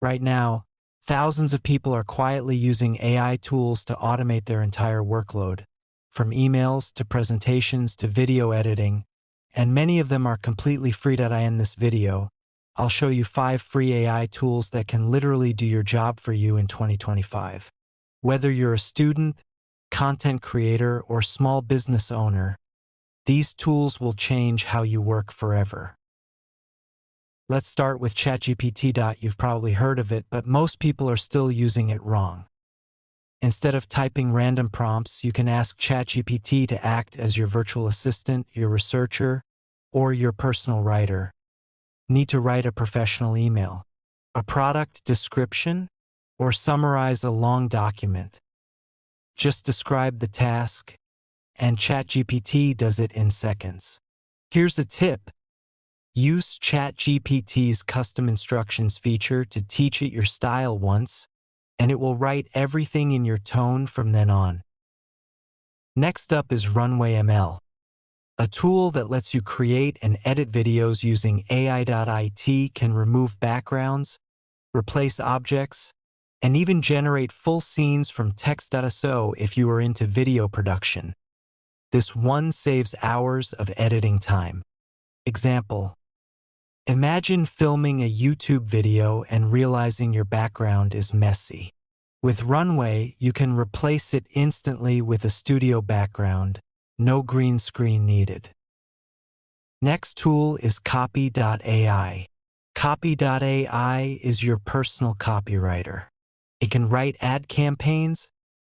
Right now, thousands of people are quietly using AI tools to automate their entire workload, from emails to presentations to video editing, and many of them are completely free. In this video, I'll show you 5 free AI tools that can literally do your job for you in 2025. Whether you're a student, content creator, or small business owner, these tools will change how you work forever. Let's start with ChatGPT. You've probably heard of it, but most people are still using it wrong. Instead of typing random prompts, you can ask ChatGPT to act as your virtual assistant, your researcher, or your personal writer. Need to write a professional email, a product description, or summarize a long document? Just describe the task, and ChatGPT does it in seconds. Here's a tip. Use ChatGPT's custom instructions feature to teach it your style once, and it will write everything in your tone from then on. Next up is Runway ML, a tool that lets you create and edit videos using AI. It can remove backgrounds, replace objects, and even generate full scenes from text. So if you are into video production, this one saves hours of editing time. Example: imagine filming a YouTube video and realizing your background is messy. With Runway, you can replace it instantly with a studio background, no green screen needed. Next tool is Copy.ai. Copy.ai is your personal copywriter. It can write ad campaigns,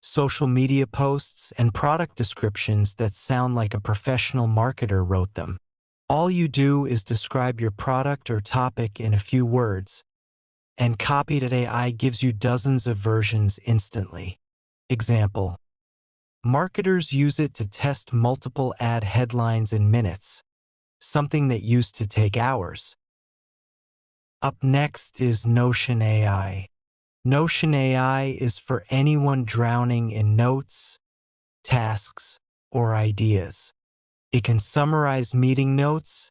social media posts, and product descriptions that sound like a professional marketer wrote them. All you do is describe your product or topic in a few words, and Copy.ai gives you dozens of versions instantly. Example: marketers use it to test multiple ad headlines in minutes, something that used to take hours. Up next is Notion AI. Notion AI is for anyone drowning in notes, tasks, or ideas. It can summarize meeting notes,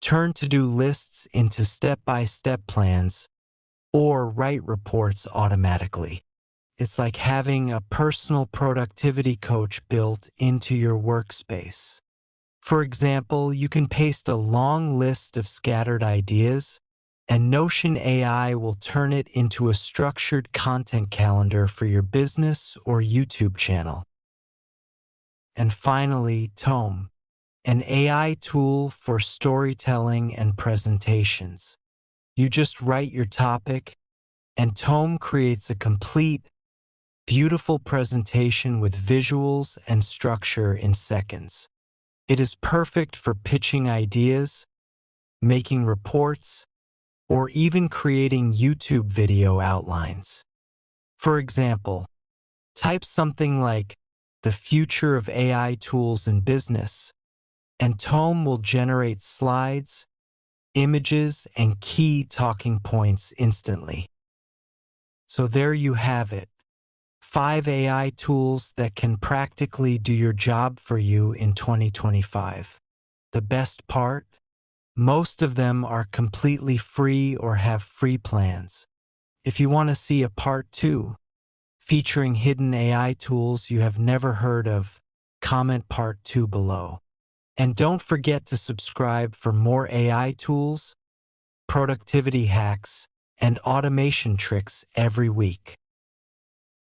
turn to-do lists into step-by-step plans, or write reports automatically. It's like having a personal productivity coach built into your workspace. For example, you can paste a long list of scattered ideas, and Notion AI will turn it into a structured content calendar for your business or YouTube channel. And finally, Tome, an AI tool for storytelling and presentations. You just write your topic, and Tome creates a complete, beautiful presentation with visuals and structure in seconds. It is perfect for pitching ideas, making reports, or even creating YouTube video outlines. For example, type something like "the future of AI tools in business," and Tome will generate slides, images, and key talking points instantly. So there you have it. 5 AI tools that can practically do your job for you in 2025. The best part? Most of them are completely free or have free plans. If you want to see a part 2, featuring hidden AI tools you have never heard of, comment part 2 below. And don't forget to subscribe for more AI tools, productivity hacks, and automation tricks every week.